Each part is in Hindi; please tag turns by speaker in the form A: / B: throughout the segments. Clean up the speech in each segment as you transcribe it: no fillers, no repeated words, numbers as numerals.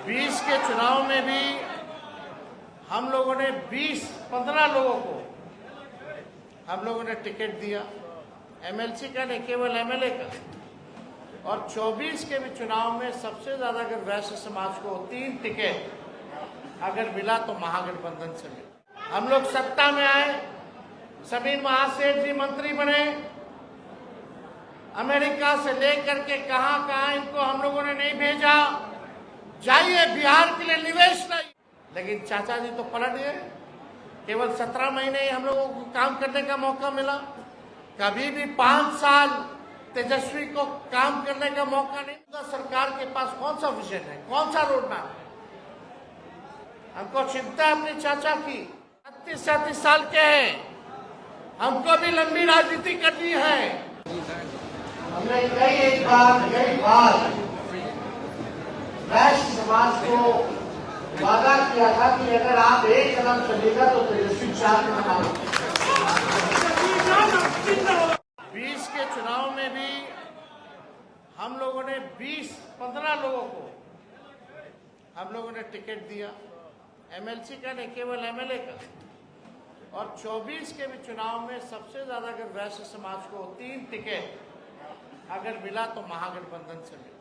A: 20 के चुनाव में भी हम लोगों ने 15 लोगों को हम लोगों ने टिकट दिया, एमएलसी का नहीं, केवल एमएलए का। और 24 के भी चुनाव में सबसे ज्यादा अगर वैश्य समाज को 3 टिकट अगर मिला तो महागठबंधन से मिला। हम लोग सत्ता में आए, समीर महासेठ जी मंत्री बने, अमेरिका से लेकर के कहां इनको हम लोगों ने नहीं भेजा, जाइए बिहार के लिए निवेश लाइए। लेकिन चाचा जी तो पलट गए। केवल 17 महीने ही हम लोगों को काम करने का मौका मिला। कभी भी 5 साल तेजस्वी को काम करने का मौका नहीं मिला। सरकार के पास कौन सा विजन है, कौन सा रोड मैप है? हमको चिंता है अपने चाचा की। 37 साल के हैं, हमको भी लंबी राजनीति करनी है। हमने कई बार वैश्य समाज को वादा किया था कि अगर आप एक कदम चलेगा तो तेजस्वी 4 कदम। 20 के चुनाव में भी हम लोगों ने 15 लोगों को हम लोगों ने टिकट दिया, एमएलसी का नहीं, केवल एमएलए का। और 24 के भी चुनाव में सबसे ज्यादा अगर वैश्य समाज को 3 टिकट अगर मिला तो महागठबंधन से मिला।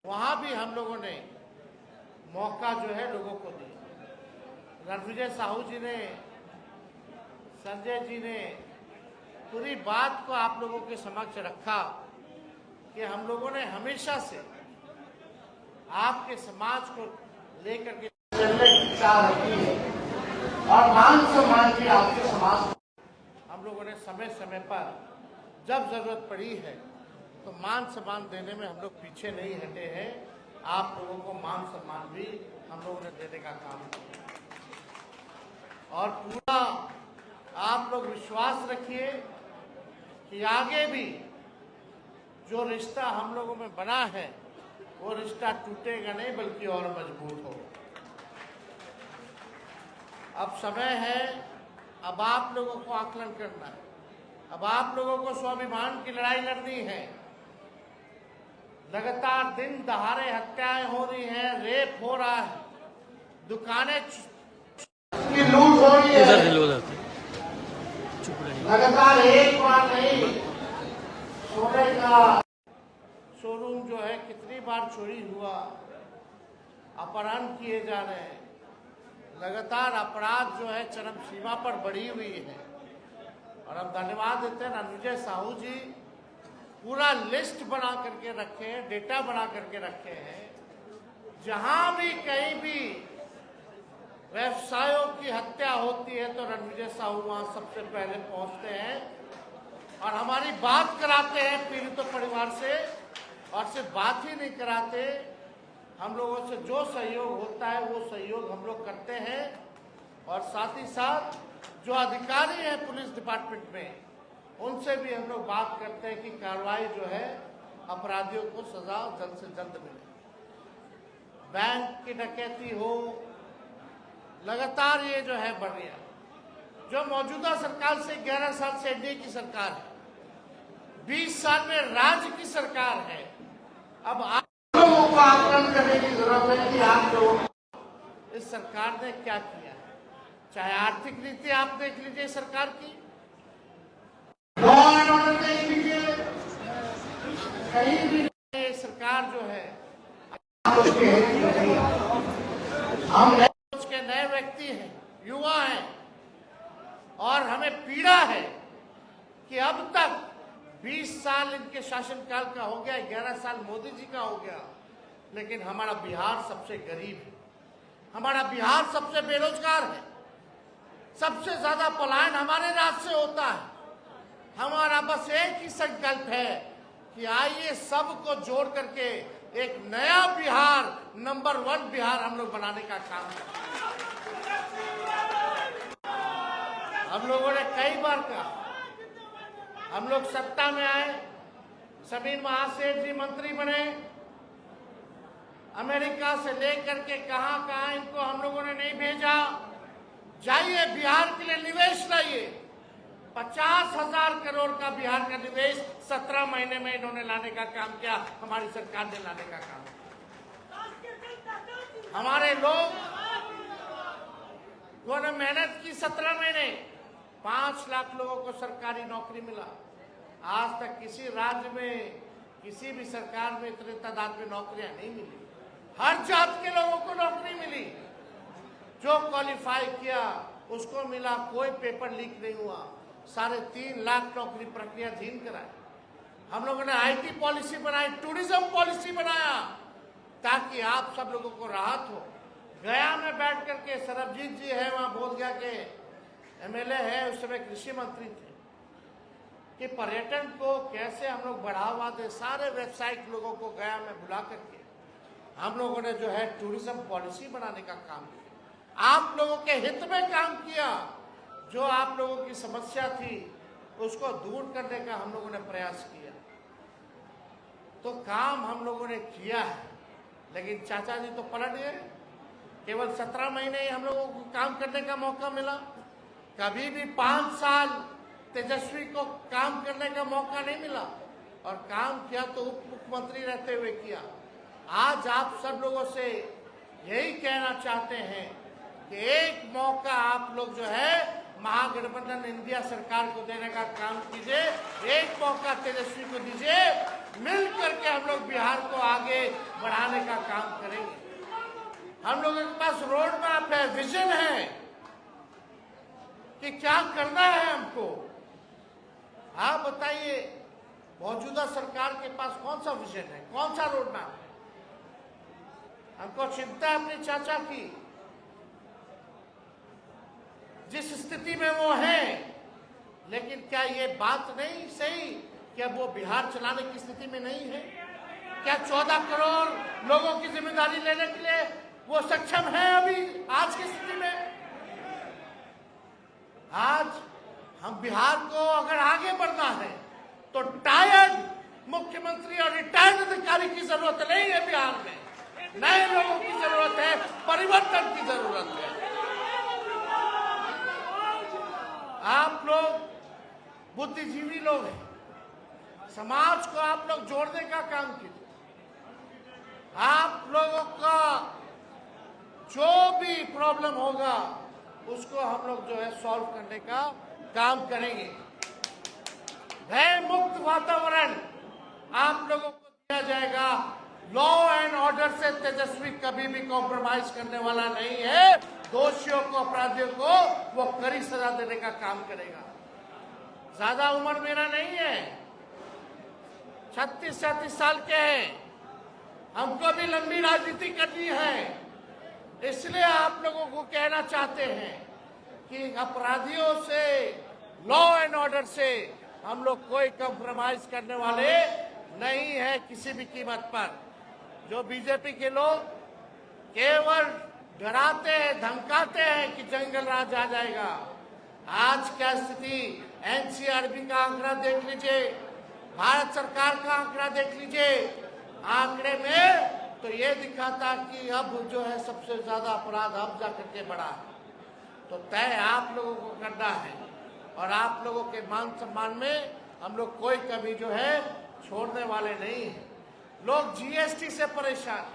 A: वहां भी हम लोगों ने मौका जो है लोगों को दिया। रणविजय साहू जी ने, संजय जी ने पूरी बात को आप लोगों के समक्ष रखा कि हम लोगों ने हमेशा से आपके समाज को लेकर के चलने की चाह रखी है और मान सम्मान की आपके समाज। हम लोगों ने समय समय पर जब जरूरत पड़ी है तो मान सम्मान देने में हम लोग पीछे नहीं हटे हैं। आप लोगों को मान सम्मान भी हम लोगों ने देने का काम किया। और पूरा आप लोग विश्वास रखिए कि आगे भी जो रिश्ता हम लोगों में बना है वो रिश्ता टूटेगा नहीं, बल्कि और मजबूत होगा। अब समय है, अब आप लोगों को आकलन करना है। अब आप लोगों को स्वाभिमान की लड़ाई लड़नी है। लगातार दिन दहाड़े हत्याएं हो रही हैं, रेप हो रहा है, दुकानें की लूट हो रही है। लगातार एक बार नहीं, सोने का शोरूम जो है कितनी बार चोरी हुआ, अपहरण किए जा रहे हैं। लगातार अपराध जो है चरम सीमा पर बढ़ी हुई है। और हम धन्यवाद देते हैं रणविजय साहू जी, पूरा लिस्ट बना करके रखे हैं, डेटा बना करके रखे हैं। जहां भी कहीं भी व्यवसायों की हत्या होती है तो रणविजय साहू वहां सबसे पहले पहुंचते हैं और हमारी बात कराते हैं पीड़ितों परिवार से। और सिर्फ बात ही नहीं कराते, हम लोगों से जो सहयोग होता है वो सहयोग हम लोग करते हैं। और साथ ही साथ जो अधिकारी हैं पुलिस डिपार्टमेंट में, उनसे भी हम लोग बात करते हैं कि कार्रवाई जो है अपराधियों को सजा जल्द से जल्द मिले। बैंक की डकैती हो, लगातार ये जो है बढ़ रही है। जो मौजूदा सरकार से 11 साल से एनडीए की सरकार है, 20 साल में राज्य की सरकार है। अब आप लोगों को आकलन करने की जरूरत है कि आप लोग इस सरकार ने क्या किया है। चाहे आर्थिक नीति आप देख लीजिए सरकार की, लॉ एंड ऑर्डर देख लीजिए, कहीं भी ये सरकार जो है हम के नए व्यक्ति हैं, युवा हैं, और हमें पीड़ा है कि अब तक 20 साल इनके शासनकाल का हो गया, 11 साल मोदी जी का हो गया, लेकिन हमारा बिहार सबसे गरीब है, हमारा बिहार सबसे बेरोजगार है, सबसे ज्यादा पलायन हमारे राज्य से होता है। हमारा बस एक ही संकल्प है कि आइए सबको जोड़ करके एक नया बिहार, नंबर 1 बिहार हम लोग बनाने का काम करें। हम लोगों ने कई बार कहा, हम लोग सत्ता में आए, समीर महासेठ जी मंत्री बने, अमेरिका से लेकर के कहां इनको हम लोगों ने नहीं भेजा, जाइए बिहार के लिए निवेश लाइए। 50,000 करोड़ का बिहार का निवेश 17 महीने में इन्होंने लाने का काम किया। हमारी सरकार ने लाने का काम किया। हमारे लोग उन्होंने मेहनत की 17 महीने, 5 लाख लोगों को सरकारी नौकरी मिला। आज तक किसी राज्य में, किसी भी सरकार में इतने तादाद में नौकरियां नहीं मिली। हर जात के लोगों को नौकरी मिली। जो क्वालिफाई किया उसको मिला, कोई पेपर लीक नहीं हुआ। 3.5 लाख नौकरी प्रक्रियाधीन कराए। हम लोगों ने IT पॉलिसी बनाई, टूरिज्म पॉलिसी बनाया, ताकि आप सब लोगों को राहत हो। गया में बैठ करके सरबजीत जी है, वहां बोधगया के MLA है, उस समय कृषि मंत्री थे, कि पर्यटन को कैसे हम लोग बढ़ावा दे। सारे व्यावसायिक लोगों को गया में बुला करके हम लोगों ने जो है टूरिज्म पॉलिसी बनाने का काम किया। आप लोगों के हित में काम किया। जो आप लोगों की समस्या थी उसको दूर करने का हम लोगों ने प्रयास किया। तो काम हम लोगों ने किया है, लेकिन चाचा जी तो पलट गए। केवल 17 महीने ही हम लोगों को काम करने का मौका मिला। कभी भी 5 साल तेजस्वी को काम करने का मौका नहीं मिला, और काम किया तो उप मुख्यमंत्री रहते हुए किया। आज आप सब लोगों से यही कहना चाहते हैं कि एक मौका आप लोग जो है महागठबंधन इंडिया सरकार को देने का काम कीजिए। एक मौका तेजस्वी को दीजिए। मिल करके हम लोग बिहार को आगे बढ़ाने का काम करेंगे। हम लोगों के पास रोड मैप है, विजन है कि क्या करना है हमको। आप बताइए, मौजूदा सरकार के पास कौन सा विजन है, कौन सा रोड मैप है? हमको चिंता है अपने चाचा की, जिस स्थिति में वो हैं। लेकिन क्या ये बात नहीं सही कि अब वो बिहार चलाने की स्थिति में नहीं है? क्या 14 करोड़ लोगों की जिम्मेदारी लेने के लिए वो सक्षम है अभी आज की स्थिति में? आज हम बिहार को अगर आगे बढ़ना है तो टायर्ड मुख्यमंत्री और रिटायर्ड अधिकारी की जरूरत नहीं है। बिहार में नए लोगों की जरूरत है, परिवर्तन की जरूरत है। आप लोग बुद्धिजीवी लोग हैं, समाज को आप लोग जोड़ने का काम कीजिए। आप लोगों का जो भी प्रॉब्लम होगा उसको हम लोग जो है सॉल्व करने का काम करेंगे। भय मुक्त वातावरण आप लोगों को दिया जाएगा। लॉ एंड ऑर्डर से तेजस्वी कभी भी कॉम्प्रोमाइज करने वाला नहीं है। दोषियों को, अपराधियों को वो कड़ी सजा देने का काम करेगा। ज्यादा उम्र मेरा नहीं है, 36-37 साल के हैं। हमको भी लंबी राजनीति करनी है। इसलिए आप लोगों को कहना चाहते हैं कि अपराधियों से, लॉ एंड ऑर्डर से हम लोग कोई कॉम्प्रोमाइज करने वाले नहीं है किसी भी कीमत पर। जो बीजेपी के लोग केवल डराते हैं, धमकाते हैं कि जंगल राज आ जाएगा। आज क्या स्थिति, NCRB का आंकड़ा देख लीजिए, भारत सरकार का आंकड़ा देख लीजिए। आंकड़े में तो ये दिखाता कि अब जो है सबसे ज्यादा अपराध अब जाकर के बढ़ा है। तो तय आप लोगों को करना है, और आप लोगों के मान सम्मान में हम लोग कोई कभी जो है छोड़ने वाले नहीं है। लोग GST से परेशान,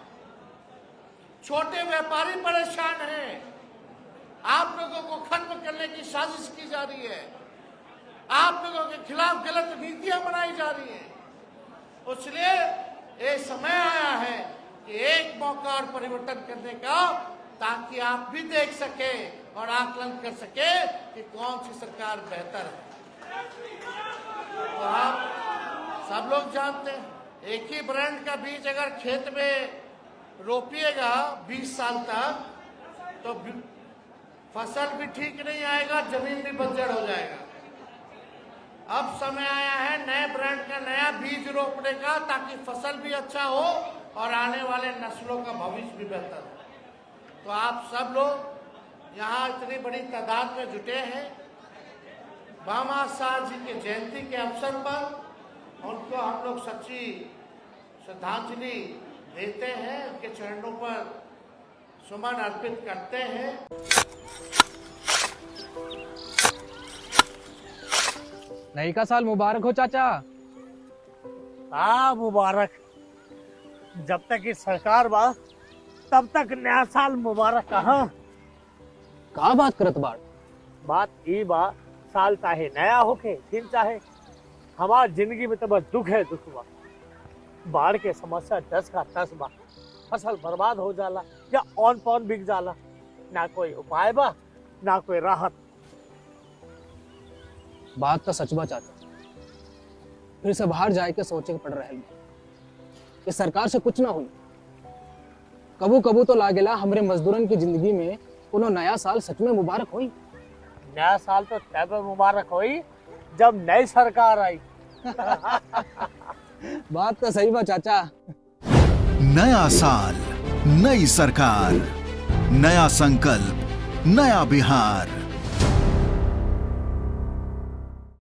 A: छोटे व्यापारी परेशान हैं। आप लोगों को खत्म करने की साजिश की जा रही है। आप लोगों के खिलाफ गलत नीतियां बनाई जा रही हैं। इसलिए ये समय आया है कि एक मौका और परिवर्तन करने का, ताकि आप भी देख सके और आकलन कर सके कि कौन सी सरकार बेहतर है। तो आप सब लोग जानते हैं, एक ही ब्रांड का बीज अगर खेत में रोपिएगा 20 साल तक, तो फसल भी ठीक नहीं आएगा, जमीन भी बंजर हो जाएगा। अब समय आया है नए ब्रांड का नया बीज रोपने का, ताकि फसल भी अच्छा हो और आने वाले नस्लों का भविष्य भी बेहतर हो। तो आप सब लोग यहाँ इतनी बड़ी तादाद में जुटे हैं भामा शाह जी के जयंती के अवसर पर। उनको हम लोग सच्ची श्रद्धांजलि देते हैं, उनके चरणों पर सुमन अर्पित करते हैं।
B: नई का साल मुबारक हो चाचा।
C: हाँ मुबारक। जब तक ये सरकार बा तब तक नया साल मुबारक कहाँ।
B: का बात करत बाड़?
C: बात ई बा साल चाहे नया होके दिन चाहे हमार जिंदगी में तो बस दुख है दुख बा। बाढ़ के समस्या 10 का 10 बा। फसल बर्बाद हो जाला या ऑन पॉन बिक जाला। ना कोई उपाय बा ना कोई राहत।
B: बात तो सच बा चाचा। फिर से बाहर जाए के सोचे के पड़ रहे कि सरकार से कुछ ना हुई। कबू कबू तो लागेला हमरे मजदूरन की जिंदगी में कोनो नया साल सच में मुबारक हुई।
C: नया साल तो तब मुबारक हुई जब नई सरकार आई।
B: बात तो सही बा चाचा।
D: नया साल, नई सरकार, नया संकल्प, नया बिहार।